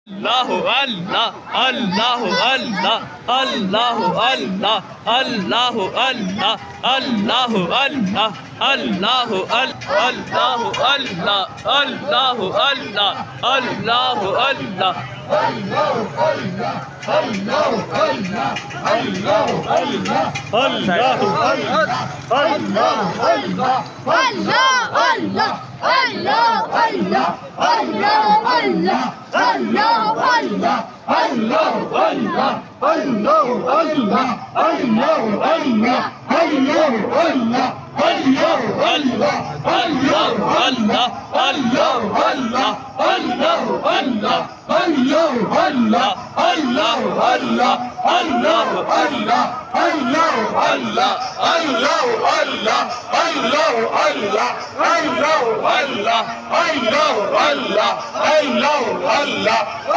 আল্লাহু আল্লাহ আল্লাহু আল্লাহ আল্লাহু আল্লাহ আল্লাহু আল্লাহ আল্লাহু আল্লাহ আল্লাহু আল্লাহু আল্লাহ আল্লাহু আল্লাহ আল্লাহু আল্লাহ